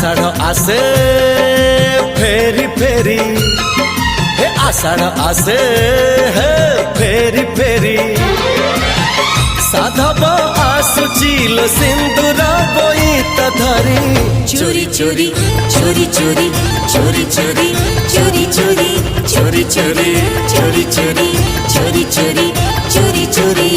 आषाढ़ आसे फेरी फेरी हे आषाढ़ आसे हे फेरी फेरी साधब आसुचिल सिंदूर बोईत धरी चोरी चोरी चोरी चोरी चोरी चोरी चोरी चोरी चोरी चोरी चोरी चोरी चोरी चोरी चोरी चोरी